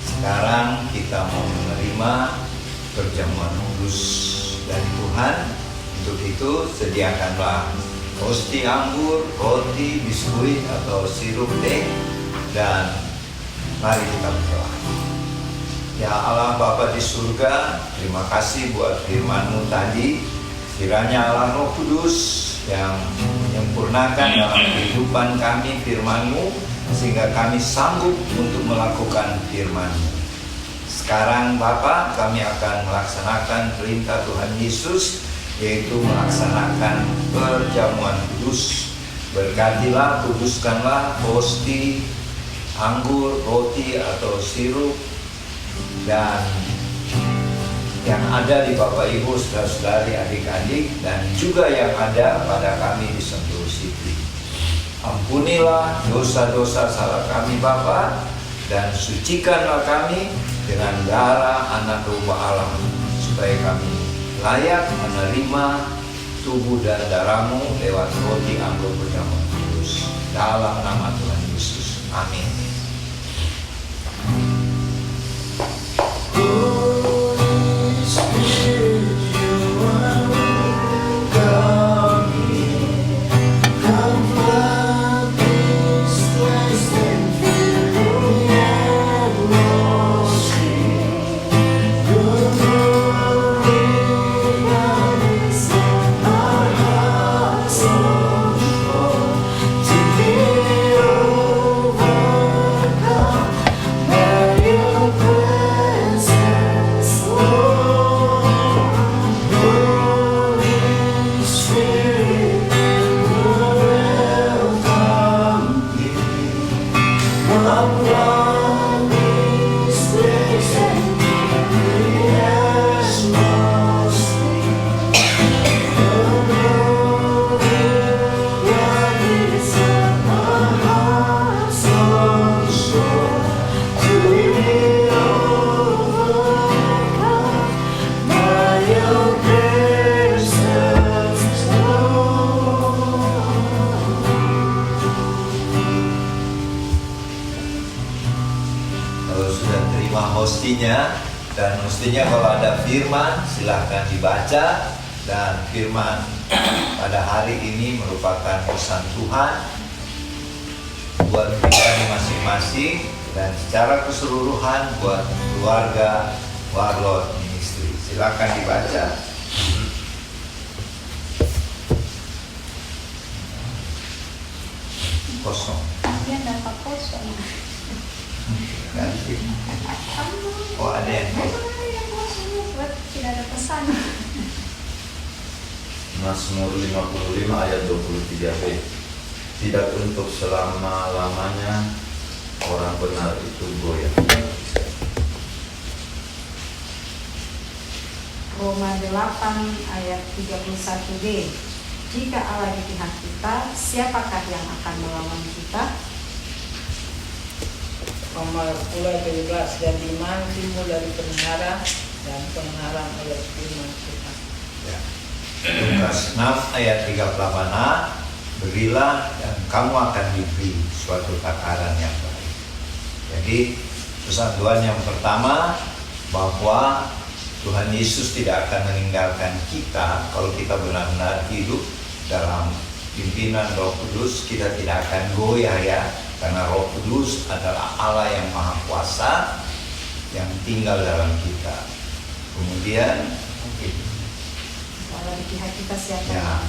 sekarang kita mau menerima perjamuan kudus dari Tuhan. Untuk itu sediakanlah hosti anggur, roti, biskuit atau sirup teh, dan mari kita berdoa. Ya Allah Bapa di surga, terima kasih buat firman-Mu tadi. Kiranya Allah Roh Kudus yang menyempurnakan dalam kehidupan kami firman-Mu, sehingga kami sanggup untuk melakukan firman-Mu. Sekarang Bapa, kami akan melaksanakan perintah Tuhan Yesus, yaitu melaksanakan perjamuan kudus. Berkatilah, kuduskanlah hosti, anggur, roti atau sirup, dan yang ada di Bapak Ibu, saudara-saudari, adik-adik, dan juga yang ada pada kami di Sentul City. Ampunilah dosa-dosa salah kami Bapa, dan sucikanlah kami dengan darah anak domba Allah, supaya kami layak menerima tubuh dan darah-Mu lewat roti anggur perjamuan kudus. Dalam nama Tuhan Yesus. Amin. Holy Spirit, you are welcome here. Come flood this place and fill the atmosphere. Your glory is our hearts long for, to be overcome by your presence. mestinya kalau ada firman silahkan dibaca, dan firman pada hari ini merupakan pesan Tuhan buat pribadi masing-masing dan secara keseluruhan buat keluarga Warlord Ministry. Silakan dibaca. Kosong. Dia dapat kosong. Ganti. Oh, ada yang Buat tidak ada pesan. Mazmur 55 ayat 23b. Tidak untuk selama-lamanya orang benar itu goyah. Roma 8 ayat 31b. Jika Allah di pihak kita, siapakah yang akan melawan kita? Roma mulai 17, dan iman timbul dari pendengaran, dan pendengaran oleh firman Tuhan. Ya. Lukas 6 ayat 38a, berilah dan kamu akan diberi suatu takaran yang baik. Jadi pesan Tuhan yang pertama bahwa Tuhan Yesus tidak akan meninggalkan kita kalau kita benar-benar hidup dalam pimpinan Roh Kudus. Kita tidak akan goyah ya, karena Roh Kudus adalah Allah yang Maha Kuasa yang tinggal dalam kita. Kemudian Kalau di pihak kita siapa? ya,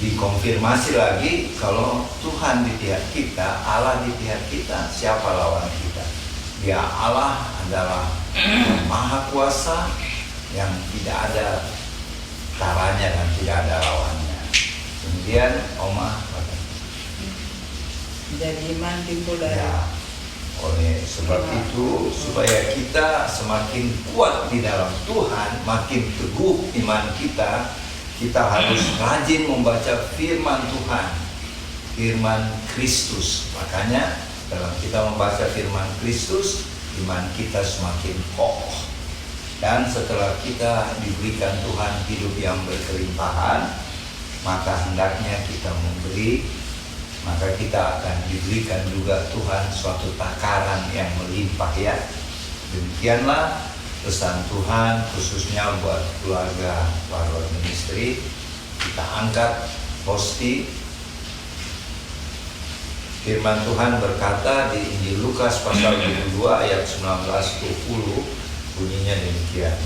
dikonfirmasi lagi kalau Tuhan di pihak kita, Allah di pihak kita, siapa lawan kita? Dia Allah adalah yang Maha Kuasa yang tidak ada taranya dan tidak ada lawannya. Kemudian Oma, Jadi iman timbul dari ya, oleh sebab itu supaya kita semakin kuat di dalam Tuhan, makin teguh iman kita, kita harus rajin membaca firman Tuhan, firman Kristus. Makanya dalam kita membaca firman Kristus, iman kita semakin kokoh. Dan setelah kita diberikan Tuhan hidup yang berkelimpahan, maka hendaknya kita memberi, maka kita akan diberikan juga Tuhan suatu takaran yang melimpah ya. Demikianlah pesan Tuhan khususnya buat keluarga Warlord Ministry. Kita angkat posti. Firman Tuhan berkata di Injil Lukas pasal 22 ayat 19-20, bunyinya demikian.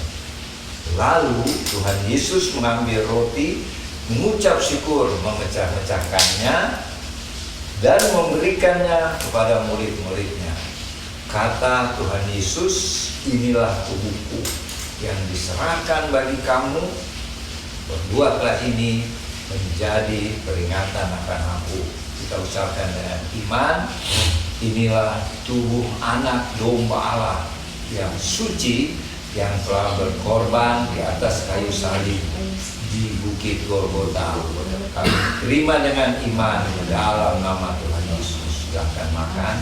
Lalu Tuhan Yesus mengambil roti, mengucap syukur, memecah-mecahkannya dan memberikannya kepada murid-muridnya. Kata Tuhan Yesus, inilah tubuhku yang diserahkan bagi kamu. Berbuatlah ini menjadi peringatan akan aku. Kita ucapkan dengan iman, inilah tubuh anak domba Allah yang suci, yang telah berkorban di atas kayu salib di Bukit Golgota. Kami terima dengan iman dalam nama Tuhan Yesus. Silakan makan.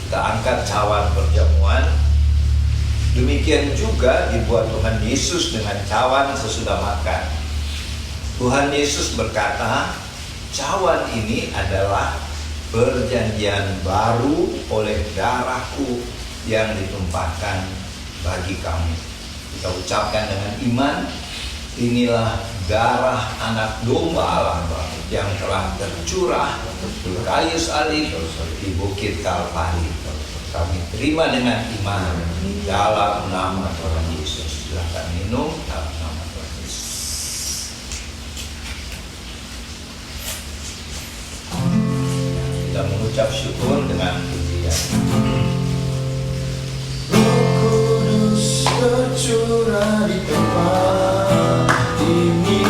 Kita angkat cawan perjamuan. Demikian juga dibuat Tuhan Yesus dengan cawan sesudah makan. Tuhan Yesus berkata, cawan ini adalah perjanjian baru oleh darahku yang ditumpahkan bagi kamu. Kita ucapkan dengan iman, inilah darah anak domba Allah yang telah tercurah di kayu salib di Bukit Kalvari. Kami terima dengan iman dalam nama Tuhan Yesus. Silakan minum dalam nama Tuhan Yesus. Kita mengucap syukur dengan pujian. Roh Kudus tercurah di tempat ini,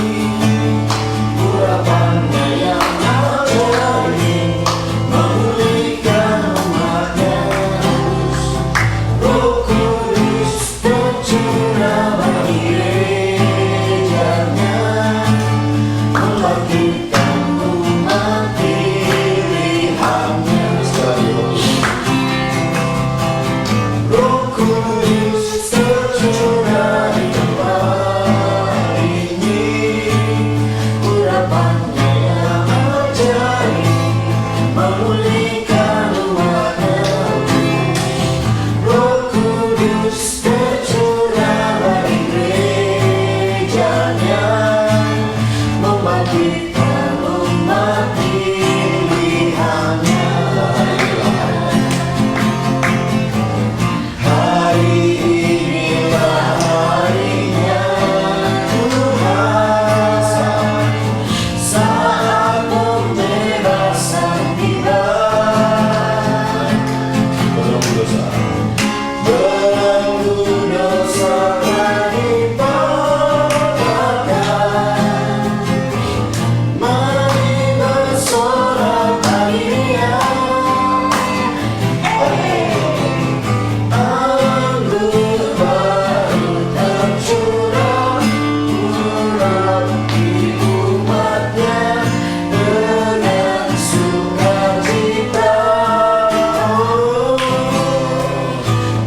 urapannya yang alami memulihkan umatnya. Roh Kudus tercurah bagi gerejanya, membangkitkan umat pilihannya. Sekali lagi. membangkitkan umat pilihannya. Hari inilah harinya Tuhan, saat pembebasan tiba. Belenggu dosa telah dipatahkan. Mari bersorak haleluya. Anggur baru tercurah, urapi umatnya dengan sukacita.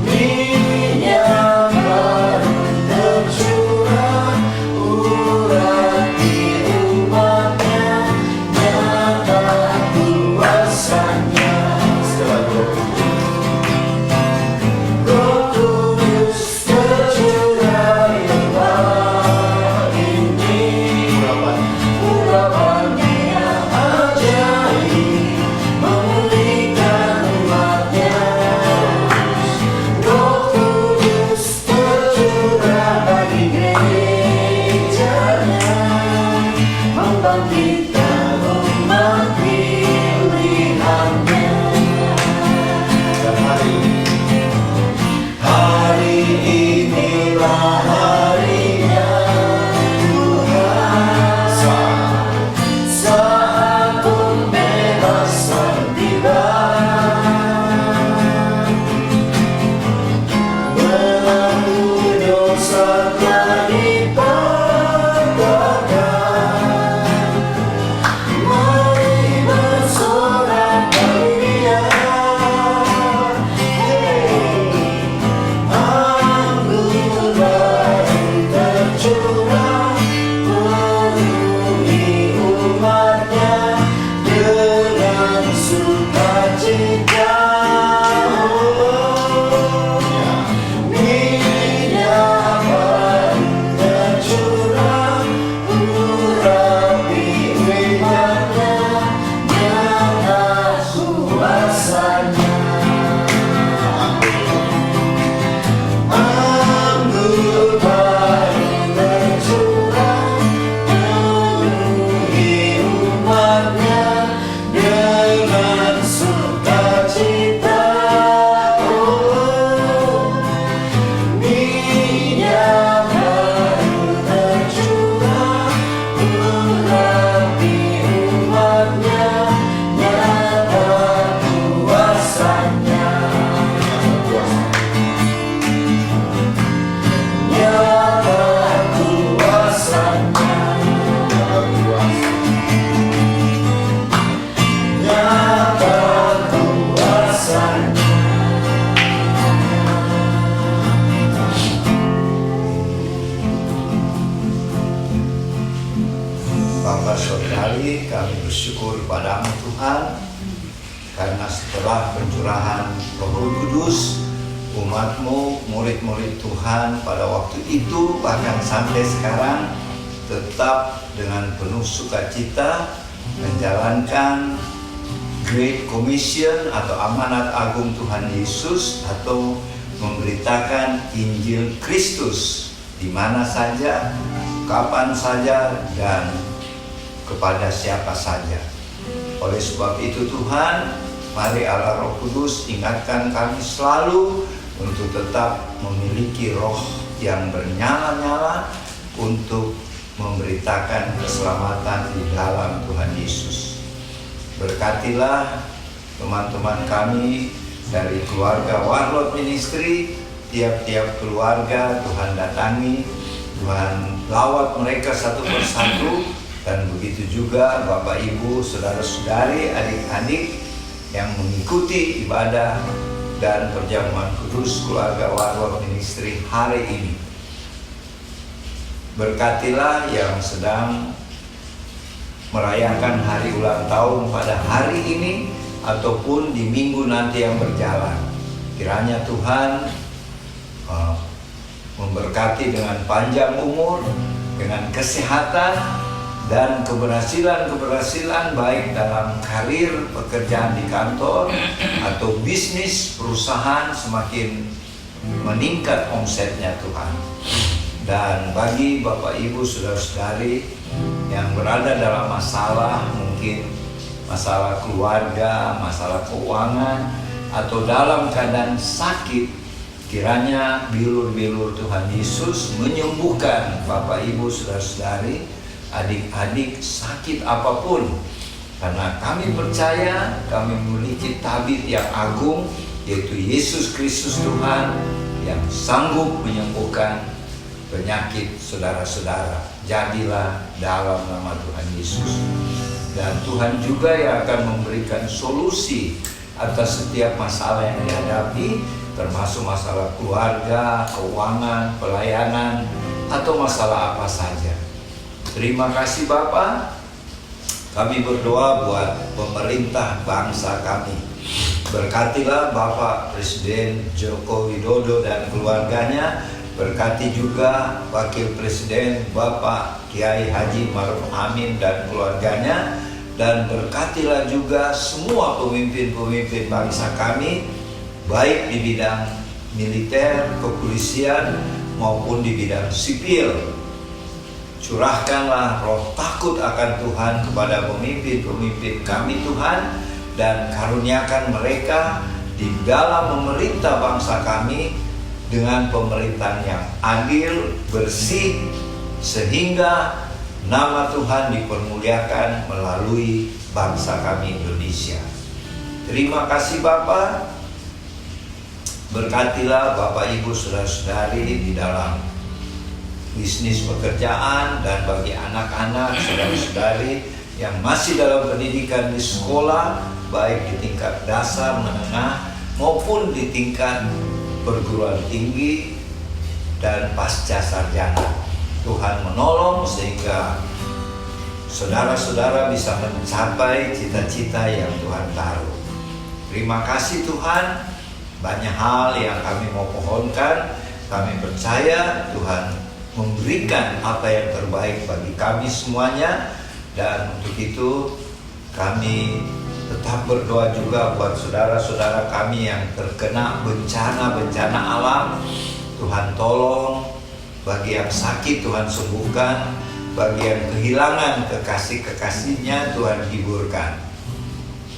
Minyak baru tercurah, urapi umatnya, nyata kuasanya. Roh Kudus tercurah yang ini, urapannya yang ajaib, memulihkan umatnya. Roh Kudus tercurah bagi gerejanya, membangkitkan umat pilihannya. Hari inilah harinya Tuhan, saat pembebasan tiba. Belenggu dosa telah dipatahkan. Mari bersorak haleluya. Anggur baru tercurah, penuhi umatnya dengan sukacita. Minyak baru tercurah, urapi umatnya, nyata kuasanya. Anggur baru tercurah, penuhi umatnya dengan sukacita. Minyak baru tercurah, urapi umatnya, nyata kuasanya. Nyata kuasanya. Nyata kuasanya. Bapak Saudari, kami bersyukur padamu Tuhan, karena setelah pencurahan Roh Kudus, umatmu, murid-murid Tuhan pada waktu itu bahkan sampai sekarang tetap dengan penuh sukacita menjalankan Great Commission atau amanat agung Tuhan Yesus, atau memberitakan Injil Kristus di mana saja, kapan saja, dan kepada siapa saja. Oleh sebab itu Tuhan, mari Allah Roh Kudus ingatkan kami selalu untuk tetap memiliki roh yang bernyala-nyala untuk memberitakan keselamatan di dalam Tuhan Yesus. Berkatilah teman-teman kami dari keluarga Warlord Ministry, tiap-tiap keluarga Tuhan datangi, Tuhan lawat mereka satu persatu, dan begitu juga Bapak Ibu, saudara-saudari, adik-adik yang mengikuti ibadah dan perjamuan kudus keluarga Warlord Ministry hari ini. Berkatilah yang sedang merayakan hari ulang tahun pada hari ini ataupun di minggu nanti yang berjalan. Kiranya Tuhan memberkati dengan panjang umur, dengan kesehatan dan keberhasilan baik dalam karir, pekerjaan di kantor atau bisnis perusahaan semakin meningkat omsetnya Tuhan. Dan bagi Bapak Ibu saudara-saudari yang berada dalam masalah, mungkin masalah keluarga, masalah keuangan, atau dalam keadaan sakit, kiranya bilur-bilur Tuhan Yesus menyembuhkan Bapak Ibu saudara-saudari, adik-adik sakit apapun. Karena kami percaya kami memiliki tabib yang agung, yaitu Yesus Kristus Tuhan, yang sanggup menyembuhkan penyakit saudara-saudara. Jadilah dalam nama Tuhan Yesus. Dan Tuhan juga yang akan memberikan solusi atas setiap masalah yang dihadapi, termasuk masalah keluarga, keuangan, pelayanan, atau masalah apa saja. Terima kasih Bapa. Kami berdoa buat pemerintah bangsa kami. Berkatilah Bapak Presiden Joko Widodo dan keluarganya. Berkati juga Wakil Presiden Bapak Kiai Haji Maruf Amin dan keluarganya. Dan berkatilah juga semua pemimpin-pemimpin bangsa kami, baik di bidang militer, kepolisian, maupun di bidang sipil. Curahkanlah roh takut akan Tuhan kepada pemimpin-pemimpin kami Tuhan, dan karuniakan mereka di dalam memerintah bangsa kami dengan pemerintahan yang adil, bersih, sehingga nama Tuhan dipermuliakan melalui bangsa kami Indonesia. Terima kasih Bapa. Berkatilah Bapak Ibu saudara-saudari di dalam bisnis pekerjaan, dan bagi anak-anak saudara-saudari yang masih dalam pendidikan di sekolah, baik di tingkat dasar, menengah, maupun di tingkat perguruan tinggi dan pasca sarjana. Tuhan menolong sehingga saudara-saudara bisa mencapai cita-cita yang Tuhan taruh. Terima kasih Tuhan. Banyak hal yang kami mau pohonkan. Kami percaya Tuhan memberikan apa yang terbaik bagi kami semuanya. Dan untuk itu kami tetap berdoa juga buat saudara-saudara kami yang terkena bencana alam. Tuhan tolong. Bagi yang sakit Tuhan sembuhkan. Bagi yang kehilangan kekasih-kekasihnya Tuhan hiburkan.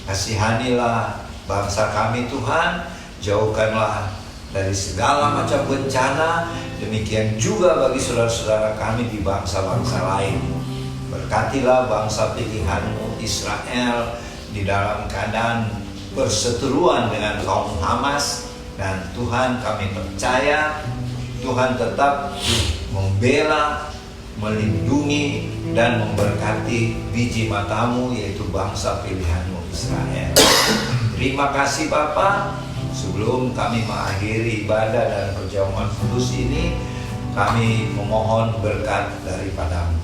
Kasihanilah bangsa kami Tuhan. Jauhkanlah dari segala macam bencana. Demikian juga bagi saudara-saudara kami di bangsa-bangsa lain. Berkatilah bangsa pilihan-Mu Israel di dalam keadaan perseteruan dengan kaum Hamas. Dan Tuhan, kami percaya Tuhan tetap membela, melindungi, dan memberkati biji mata-Mu, yaitu bangsa pilihan-Mu Israel. Terima kasih Bapa. Sebelum kami mengakhiri ibadah dan perjamuan kudus ini, kami memohon berkat daripada-Mu.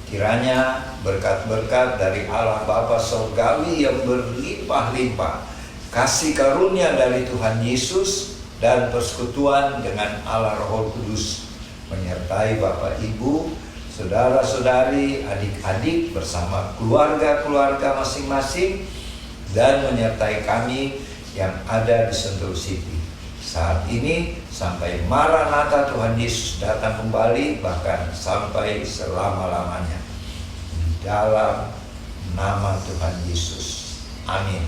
Kiranya berkat-berkat dari Allah Bapa Surgawi yang berlimpah-limpah, kasih karunia dari Tuhan Yesus, dan persekutuan dengan Allah Roh Kudus menyertai Bapak Ibu, saudara-saudari, adik-adik bersama keluarga-keluarga masing-masing, dan menyertai kami yang ada di Sentul City saat ini sampai Maranatha Tuhan Yesus datang kembali, bahkan sampai selama-lamanya. Di dalam nama Tuhan Yesus. Amin.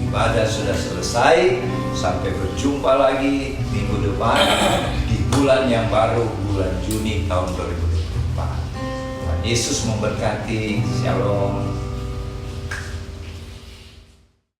Ibadah sudah selesai. Sampai berjumpa lagi minggu depan di bulan yang baru, bulan Juni tahun 2024. Tuhan Yesus memberkati. Shalom.